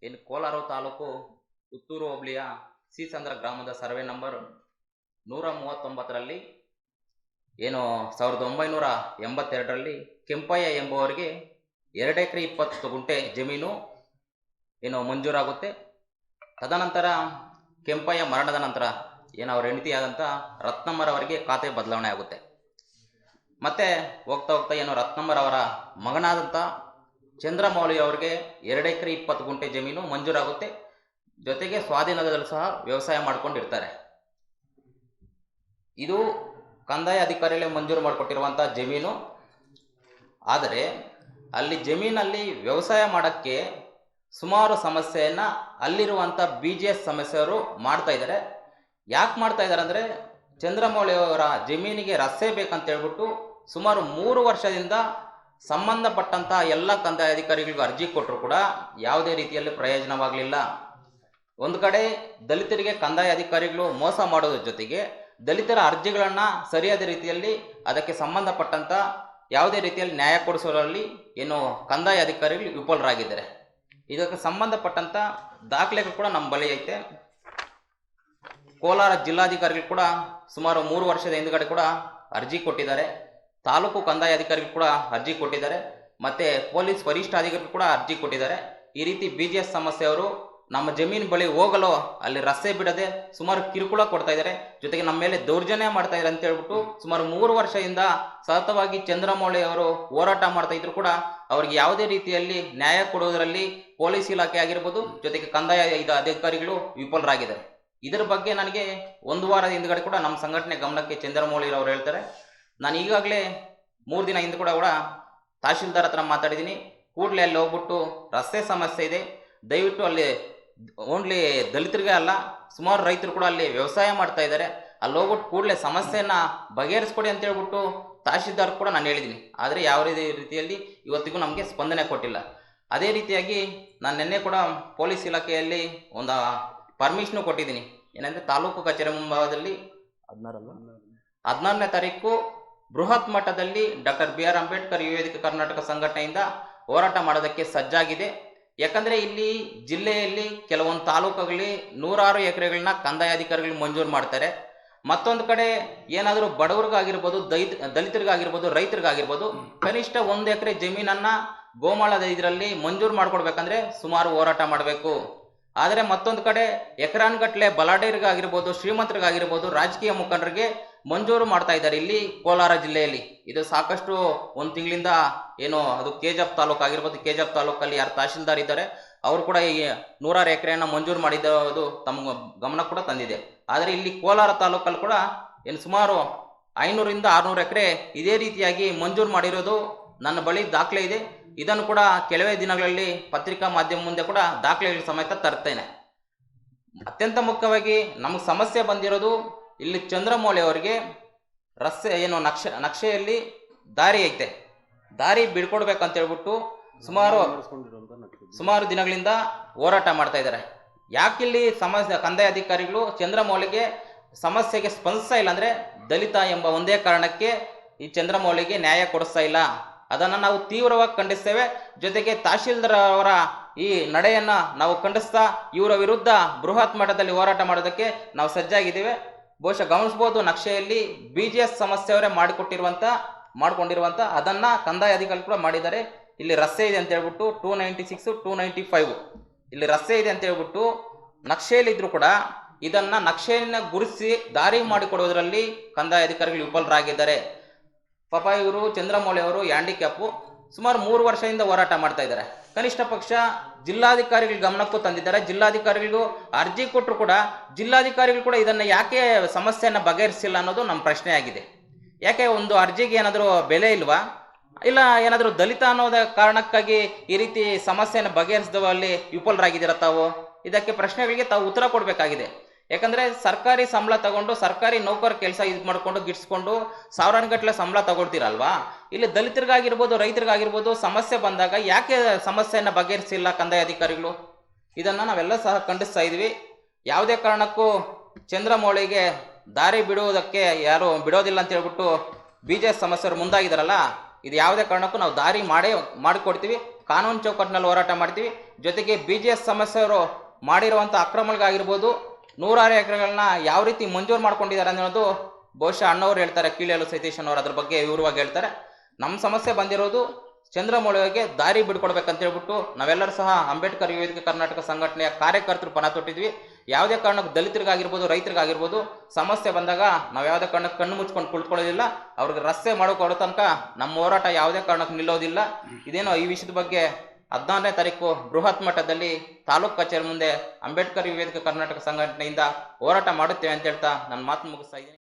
ಇನ್ನು ಕೋಲಾರ ತಾಲೂಕು ಪುತ್ತೂರು ಹೋಬಳಿಯ ಸೀಸಂದ್ರ ಗ್ರಾಮದ ಸರ್ವೆ ನಂಬರ್ 139ರಲ್ಲಿ ಏನು 1982ರಲ್ಲಿ ಕೆಂಪಯ್ಯ ಎಂಬುವರಿಗೆ 2 ಎಕರೆ 20 ಗುಂಟೆ ಜಮೀನು ಏನು ಮಂಜೂರಾಗುತ್ತೆ. ತದನಂತರ ಕೆಂಪಯ್ಯ ಮರಣದ ನಂತರ ಏನು ಅವ್ರ ಹೆಂಡತಿಯಾದಂಥ ರತ್ನಮ್ಮರವರಿಗೆ ಖಾತೆ ಬದಲಾವಣೆ ಆಗುತ್ತೆ. ಮತ್ತೆ ಹೋಗ್ತಾ ಹೋಗ್ತಾ ಏನು ರತ್ನಮ್ಮರವರ ಮಗನಾದಂಥ ಚಂದ್ರಮೌಳಿ ಅವರಿಗೆ 2 ಎಕರೆ 20 ಗುಂಟೆ ಜಮೀನು ಮಂಜೂರಾಗುತ್ತೆ. ಜೊತೆಗೆ ಸ್ವಾಧೀನದಲ್ಲೂ ಸಹ ವ್ಯವಸಾಯ ಮಾಡ್ಕೊಂಡಿರ್ತಾರೆ. ಇದು ಕಂದಾಯ ಅಧಿಕಾರಿಗಳೇ ಮಂಜೂರು ಮಾಡಿಕೊಟ್ಟಿರುವಂಥ ಜಮೀನು. ಆದರೆ ಅಲ್ಲಿ ಜಮೀನಲ್ಲಿ ವ್ಯವಸಾಯ ಮಾಡೋಕ್ಕೆ ಸುಮಾರು ಸಮಸ್ಯೆಯನ್ನು ಅಲ್ಲಿರುವಂಥ BGS ಸಮಸ್ಯೆಯವರು ಮಾಡ್ತಾ ಇದ್ದಾರೆ. ಯಾಕೆ ಮಾಡ್ತಾ ಇದ್ದಾರೆ ಅಂದರೆ, ಚಂದ್ರಮೌಳಿ ಅವರ ಜಮೀನಿಗೆ ರಸ್ತೆ ಬೇಕಂತ ಹೇಳ್ಬಿಟ್ಟು ಸುಮಾರು 3 ವರ್ಷದಿಂದ ಸಂಬಂಧಪಟ್ಟಂಥ ಎಲ್ಲ ಕಂದಾಯ ಅಧಿಕಾರಿಗಳಿಗೂ ಅರ್ಜಿ ಕೊಟ್ಟರು ಕೂಡ ಯಾವುದೇ ರೀತಿಯಲ್ಲಿ ಪ್ರಯೋಜನವಾಗಲಿಲ್ಲ. ಒಂದು ಕಡೆ ದಲಿತರಿಗೆ ಕಂದಾಯ ಅಧಿಕಾರಿಗಳು ಮೋಸ ಮಾಡೋದ್ರ ಜೊತೆಗೆ ದಲಿತರ ಅರ್ಜಿಗಳನ್ನು ಸರಿಯಾದ ರೀತಿಯಲ್ಲಿ ಅದಕ್ಕೆ ಸಂಬಂಧಪಟ್ಟಂಥ ಯಾವುದೇ ರೀತಿಯಲ್ಲಿ ನ್ಯಾಯ ಕೊಡಿಸೋದ್ರಲ್ಲಿ ಏನು ಕಂದಾಯ ಅಧಿಕಾರಿಗಳು ವಿಫಲರಾಗಿದ್ದಾರೆ. ಇದಕ್ಕೆ ಸಂಬಂಧಪಟ್ಟಂಥ ದಾಖಲೆಗಳು ಕೂಡ ನಮ್ಮ ಬಳಿ ಐತೆ. ಕೋಲಾರ ಜಿಲ್ಲಾಧಿಕಾರಿಗಳು ಕೂಡ ಸುಮಾರು 3 ವರ್ಷದ ಹಿಂದುಗಡೆ ಕೂಡ ಅರ್ಜಿ ಕೊಟ್ಟಿದ್ದಾರೆ. ತಾಲೂಕು ಕಂದಾಯ ಅಧಿಕಾರಿಗಳು ಕೂಡ ಅರ್ಜಿ ಕೊಟ್ಟಿದ್ದಾರೆ. ಮತ್ತು ಪೊಲೀಸ್ ವರಿಷ್ಠಾಧಿಕಾರಿಗಳು ಕೂಡ ಅರ್ಜಿ ಕೊಟ್ಟಿದ್ದಾರೆ. ಈ ರೀತಿ BGS ಸಮಸ್ಯೆಯವರು ನಮ್ಮ ಜಮೀನು ಬಳಿ ಹೋಗಲು ಅಲ್ಲಿ ರಸ್ತೆ ಬಿಡದೆ ಸುಮಾರು ಕಿರುಕುಳ ಕೊಡ್ತಾ ಇದ್ದಾರೆ. ಜೊತೆಗೆ ನಮ್ಮ ಮೇಲೆ ದೌರ್ಜನ್ಯ ಮಾಡ್ತಾ ಇದ್ದಾರೆ ಅಂತ ಹೇಳ್ಬಿಟ್ಟು ಸುಮಾರು 3 ವರ್ಷದಿಂದ ಸತತವಾಗಿ ಚಂದ್ರಮೌಳಿ ಅವರು ಹೋರಾಟ ಮಾಡ್ತಾ ಇದ್ರು ಕೂಡ ಅವ್ರಿಗೆ ಯಾವುದೇ ರೀತಿಯಲ್ಲಿ ನ್ಯಾಯ ಕೊಡುವುದರಲ್ಲಿ ಪೊಲೀಸ್ ಇಲಾಖೆ ಆಗಿರ್ಬೋದು, ಜೊತೆಗೆ ಕಂದಾಯ ಅಧಿಕಾರಿಗಳು ವಿಫಲರಾಗಿದ್ದಾರೆ. ಇದರ ಬಗ್ಗೆ ನನಗೆ 1 ವಾರದ ಹಿಂದುಗಡೆ ಕೂಡ ನಮ್ಮ ಸಂಘಟನೆ ಗಮನಕ್ಕೆ ಚಂದ್ರಮೌಳಿ ಅವರು ಹೇಳ್ತಾರೆ. ನಾನು ಈಗಾಗಲೇ 3 ದಿನ ಹಿಂದೆ ಕೂಡ ತಹಶೀಲ್ದಾರ್ ಹತ್ರ ಮಾತಾಡಿದ್ದೀನಿ. ಕೂಡಲೇ ಅಲ್ಲಿ ಹೋಗ್ಬಿಟ್ಟು ರಸ್ತೆ ಸಮಸ್ಯೆ ಇದೆ, ದಯವಿಟ್ಟು ಅಲ್ಲಿ ಓನ್ಲಿ ದಲಿತರಿಗೆ ಅಲ್ಲ ಸುಮಾರು ರೈತರು ಕೂಡ ಅಲ್ಲಿ ವ್ಯವಸಾಯ ಮಾಡ್ತಾ ಇದ್ದಾರೆ, ಅಲ್ಲಿ ಹೋಗ್ಬಿಟ್ಟು ಕೂಡಲೇ ಸಮಸ್ಯೆಯನ್ನು ಬಗೆಹರಿಸ್ಕೊಡಿ ಅಂತ ಹೇಳ್ಬಿಟ್ಟು ತಹಶೀಲ್ದಾರ್ ಕೂಡ ನಾನು ಹೇಳಿದ್ದೀನಿ. ಆದರೆ ಯಾವ ರೀತಿಯಲ್ಲಿ ಇವತ್ತಿಗೂ ನಮಗೆ ಸ್ಪಂದನೆ ಕೊಟ್ಟಿಲ್ಲ. ಅದೇ ರೀತಿಯಾಗಿ ನಾನು ನಿನ್ನೆ ಕೂಡ ಪೊಲೀಸ್ ಇಲಾಖೆಯಲ್ಲಿ ಒಂದು ಪರ್ಮಿಷನ್ ಕೊಟ್ಟಿದ್ದೀನಿ. ಏನಂದರೆ ತಾಲೂಕು ಕಚೇರಿ ಮುಂಭಾಗದಲ್ಲಿ 14ನೇ ತಾರೀಕು ಬೃಹತ್ ಮಟ್ಟದಲ್ಲಿ ಡಾಕ್ಟರ್ BR ಅಂಬೇಡ್ಕರ್ ಯುವ ವೇದಿಕೆ ಕರ್ನಾಟಕ ಸಂಘಟನೆಯಿಂದ ಹೋರಾಟ ಮಾಡೋದಕ್ಕೆ ಸಜ್ಜಾಗಿದೆ. ಯಾಕಂದರೆ ಇಲ್ಲಿ ಜಿಲ್ಲೆಯಲ್ಲಿ ಕೆಲವೊಂದು ತಾಲೂಕುಗಳಲ್ಲಿ 106 ಎಕರೆಗಳನ್ನ ಕಂದಾಯ ಅಧಿಕಾರಿಗಳು ಮಂಜೂರು ಮಾಡ್ತಾರೆ. ಮತ್ತೊಂದು ಕಡೆ ಏನಾದರೂ ಬಡವರಿಗಾಗಿರ್ಬೋದು, ದಲಿತರಿಗಾಗಿರ್ಬೋದು, ರೈತರಿಗಾಗಿರ್ಬೋದು ಕನಿಷ್ಠ 1 ಎಕರೆ ಜಮೀನನ್ನು ಗೋಮಾಳದ ಇದರಲ್ಲಿ ಮಂಜೂರು ಮಾಡ್ಕೊಡ್ಬೇಕಂದ್ರೆ ಸುಮಾರು ಹೋರಾಟ ಮಾಡಬೇಕು. ಆದರೆ ಮತ್ತೊಂದು ಕಡೆ ಎಕರಾನ್ಗಟ್ಟಲೆ ಬಲಾಢ್ಯರಿಗಾಗಿರ್ಬೋದು, ಶ್ರೀಮಂತರಿಗಾಗಿರ್ಬೋದು, ರಾಜಕೀಯ ಮುಖಂಡರಿಗೆ ಮಂಜೂರು ಮಾಡ್ತಾ ಇದ್ದಾರೆ ಇಲ್ಲಿ ಕೋಲಾರ ಜಿಲ್ಲೆಯಲ್ಲಿ. ಇದು ಸಾಕಷ್ಟು 1 ತಿಂಗಳಿಂದ ಏನು ಅದು KGF ತಾಲೂಕು ಆಗಿರ್ಬೋದು, KGF ತಾಲೂಕಲ್ಲಿ ಯಾರು ತಹಶೀಲ್ದಾರ್ ಇದ್ದಾರೆ ಅವರು ಕೂಡ ಈ 106 ಎಕರೆಯನ್ನು ಮಂಜೂರು ಮಾಡಿದ್ದು ತಮ್ಮ ಗಮನ ಕೂಡ ತಂದಿದೆ. ಆದರೆ ಇಲ್ಲಿ ಕೋಲಾರ ತಾಲೂಕಲ್ಲಿ ಕೂಡ ಏನು ಸುಮಾರು 500ರಿಂದ 600 ಎಕರೆ ಇದೇ ರೀತಿಯಾಗಿ ಮಂಜೂರು ಮಾಡಿರೋದು ನನ್ನ ಬಳಿ ದಾಖಲೆ ಇದೆ. ಇದನ್ನು ಕೂಡ ಕೆಲವೇ ದಿನಗಳಲ್ಲಿ ಪತ್ರಿಕಾ ಮಾಧ್ಯಮ ಮುಂದೆ ಕೂಡ ದಾಖಲೆಗಳ ಸಮೇತ ತರ್ತೇನೆ. ಅತ್ಯಂತ ಮುಖ್ಯವಾಗಿ ನಮಗೆ ಸಮಸ್ಯೆ ಬಂದಿರೋದು ಇಲ್ಲಿ ಚಂದ್ರಮೌಳಿ ಅವರಿಗೆ ರಸ್ತೆ ಏನು ನಕ್ಷೆಯಲ್ಲಿ ದಾರಿ ಐತೆ, ದಾರಿ ಬಿಡ್ಕೊಡ್ಬೇಕಂತ ಹೇಳ್ಬಿಟ್ಟು ಸುಮಾರು ದಿನಗಳಿಂದ ಹೋರಾಟ ಮಾಡ್ತಾ ಇದ್ದಾರೆ. ಯಾಕಿಲ್ಲಿ ಸಮಸ್ಯೆ ಕಂದಾಯ ಅಧಿಕಾರಿಗಳು ಚಂದ್ರಮೌಳಿಗೆ ಸಮಸ್ಯೆಗೆ ಸ್ಪಂದಿಸ್ತಾ ಇಲ್ಲ ಅಂದರೆ ದಲಿತ ಎಂಬ ಒಂದೇ ಕಾರಣಕ್ಕೆ ಈ ಚಂದ್ರಮೌಳಿಗೆ ನ್ಯಾಯ ಕೊಡಿಸ್ತಾ ಇಲ್ಲ. ಅದನ್ನು ನಾವು ತೀವ್ರವಾಗಿ ಖಂಡಿಸ್ತೇವೆ. ಜೊತೆಗೆ ತಹಶೀಲ್ದಾರ್ ಅವರ ಈ ನಡೆಯನ್ನು ನಾವು ಖಂಡಿಸ್ತಾ ಇವರ ವಿರುದ್ಧ ಬೃಹತ್ ಮಟ್ಟದಲ್ಲಿ ಹೋರಾಟ ಮಾಡೋದಕ್ಕೆ ನಾವು ಸಜ್ಜಾಗಿದ್ದೇವೆ. ಬಹುಶಃ ಗಮನಿಸ್ಬೋದು, ನಕ್ಷೆಯಲ್ಲಿ BGS ಸಮಸ್ಯೆಯವರೇ ಮಾಡ್ಕೊಂಡಿರುವಂಥ ಅದನ್ನು ಕಂದಾಯ ಅಧಿಕಾರಿಗಳು ಕೂಡ ಮಾಡಿದ್ದಾರೆ. ಇಲ್ಲಿ ರಸ್ತೆ ಇದೆ ಅಂತ ಹೇಳ್ಬಿಟ್ಟು 296, 295 ಇಲ್ಲಿ ರಸ್ತೆ ಇದೆ ಅಂತ ಹೇಳ್ಬಿಟ್ಟು ನಕ್ಷೆಯಲ್ಲಿದ್ದರೂ ಕೂಡ ಇದನ್ನು ನಕ್ಷೆಯನ್ನು ಗುರುತಿಸಿ ದಾರಿ ಮಾಡಿಕೊಡೋದ್ರಲ್ಲಿ ಕಂದಾಯ ಅಧಿಕಾರಿಗಳು ವಿಫಲರಾಗಿದ್ದಾರೆ. ಪಾಪ ಇವರು ಚಂದ್ರಮೌಳಿ ಅವರು ಹ್ಯಾಂಡಿಕ್ಯಾಪು ಸುಮಾರು 3 ವರ್ಷದಿಂದ ಹೋರಾಟ ಮಾಡ್ತಾ ಇದ್ದಾರೆ. ಕನಿಷ್ಠ ಪಕ್ಷ ಜಿಲ್ಲಾಧಿಕಾರಿಗಳ ಗಮನಕ್ಕೂ ತಂದಿದ್ದಾರೆ. ಜಿಲ್ಲಾಧಿಕಾರಿಗಳಿಗೂ ಅರ್ಜಿ ಕೊಟ್ಟರು ಕೂಡ ಜಿಲ್ಲಾಧಿಕಾರಿಗಳು ಕೂಡ ಇದನ್ನು ಯಾಕೆ ಸಮಸ್ಯೆಯನ್ನು ಬಗೆಹರಿಸಿಲ್ಲ ಅನ್ನೋದು ನಮ್ಮ ಪ್ರಶ್ನೆ ಆಗಿದೆ. ಯಾಕೆ ಒಂದು ಅರ್ಜಿಗೆ ಏನಾದರೂ ಬೆಲೆ ಇಲ್ವಾ, ಇಲ್ಲ ಏನಾದರೂ ದಲಿತ ಅನ್ನೋದ ಕಾರಣಕ್ಕಾಗಿ ಈ ರೀತಿ ಸಮಸ್ಯೆಯನ್ನು ಬಗೆಹರಿಸಿದವಲ್ಲಿ ವಿಫಲರಾಗಿದ್ದೀರ ತಾವು? ಇದಕ್ಕೆ ಪ್ರಶ್ನೆಗಳಿಗೆ ತಾವು ಉತ್ತರ ಕೊಡಬೇಕಾಗಿದೆ. ಯಾಕಂದರೆ ಸರ್ಕಾರಿ ಸಂಬಳ ತಗೊಂಡು ಸರ್ಕಾರಿ ನೌಕರ ಕೆಲಸ ಇದು ಮಾಡಿಕೊಂಡು ಗಿಟ್ಸ್ಕೊಂಡು ಸಾವಿರಾನುಗಟ್ಟಲೆ ಸಂಬಳ ತಗೊಳ್ತೀರಲ್ವಾ? ಇಲ್ಲಿ ದಲಿತರಿಗಾಗಿರ್ಬೋದು, ರೈತರಿಗಾಗಿರ್ಬೋದು ಸಮಸ್ಯೆ ಬಂದಾಗ ಯಾಕೆ ಸಮಸ್ಯೆಯನ್ನು ಬಗೆಹರಿಸಿಲ್ಲ ಕಂದಾಯ ಅಧಿಕಾರಿಗಳು? ಇದನ್ನು ನಾವೆಲ್ಲ ಸಹ ಖಂಡಿಸ್ತಾ ಇದ್ವಿ. ಯಾವುದೇ ಕಾರಣಕ್ಕೂ ಚಂದ್ರಮೌಳಿಗೆ ದಾರಿ ಬಿಡುವುದಕ್ಕೆ ಯಾರು ಬಿಡೋದಿಲ್ಲ ಅಂತ ಹೇಳ್ಬಿಟ್ಟು BGS ಸಮಸ್ಯೆಯವರು ಮುಂದಾಗಿದ್ದಾರಲ್ಲ, ಇದು ಯಾವುದೇ ಕಾರಣಕ್ಕೂ ನಾವು ದಾರಿ ಮಾಡಿಕೊಡ್ತೀವಿ. ಕಾನೂನು ಚೌಕಟ್ಟಿನಲ್ಲಿ ಹೋರಾಟ ಮಾಡ್ತೀವಿ. ಜೊತೆಗೆ BGS ಸಮಸ್ಯೆಯವರು ಮಾಡಿರುವಂಥ ಅಕ್ರಮಗಳಿಗಾಗಿರ್ಬೋದು, ನೂರಾರು ಎಕರೆಗಳನ್ನ ಯಾವ ರೀತಿ ಮಂಜೂರು ಮಾಡ್ಕೊಂಡಿದ್ದಾರೆ ಅನ್ನೋದು ಬಹುಶಃ ಅಣ್ಣವ್ರು ಹೇಳ್ತಾರೆ, ಕೀಳೇಲು ಸತೀಶ್ ಅನ್ನೋರು ಅದ್ರ ಬಗ್ಗೆ ವಿವರವಾಗಿ ಹೇಳ್ತಾರೆ. ನಮ್ಮ ಸಮಸ್ಯೆ ಬಂದಿರೋದು ಚಂದ್ರಮೌಳಿಗೆ ದಾರಿ ಬಿಡ್ಕೊಡ್ಬೇಕಂತ ಹೇಳ್ಬಿಟ್ಟು ನಾವೆಲ್ಲರೂ ಸಹ ಅಂಬೇಡ್ಕರ್ ಯುವ ವೇದಿಕೆ ಕರ್ನಾಟಕ ಸಂಘಟನೆಯ ಕಾರ್ಯಕರ್ತರು ಪಣ ತೊಟ್ಟಿದ್ವಿ. ಯಾವುದೇ ಕಾರಣಕ್ಕೆ ದಲಿತರಿಗಾಗಿರ್ಬೋದು, ರೈತರಿಗಾಗಿರ್ಬೋದು ಸಮಸ್ಯೆ ಬಂದಾಗ ನಾವು ಯಾವುದೇ ಕಾರಣಕ್ಕೆ ಕಣ್ಣು ಮುಚ್ಕೊಂಡು ಕುಳಿತುಕೊಳ್ಳೋದಿಲ್ಲ. ಅವ್ರಿಗೆ ರಸ್ತೆ ಮಾಡಿಕೊಡೋ ತನಕ ನಮ್ಮ ಹೋರಾಟ ಯಾವುದೇ ಕಾರಣಕ್ಕೆ ನಿಲ್ಲೋದಿಲ್ಲ. ಇದೇನೋ ಈ ವಿಷಯದ ಬಗ್ಗೆ 14ನೇ ತಾರೀಕು ಬೃಹತ್ ಮಟ್ಟದಲ್ಲಿ ತಾಲೂಕು ಕಚೇರಿ ಮುಂದೆ ಅಂಬೇಡ್ಕರ್ ಯುವ ವೇದಿಕೆ ಕರ್ನಾಟಕ ಸಂಘಟನೆಯಿಂದ ಹೋರಾಟ ಮಾಡುತ್ತೇವೆ ಅಂತ ಹೇಳ್ತಾ ನನ್ನ ಮಾತು ಮುಗಿಸ್ತಾ ಇದ್ದೀನಿ.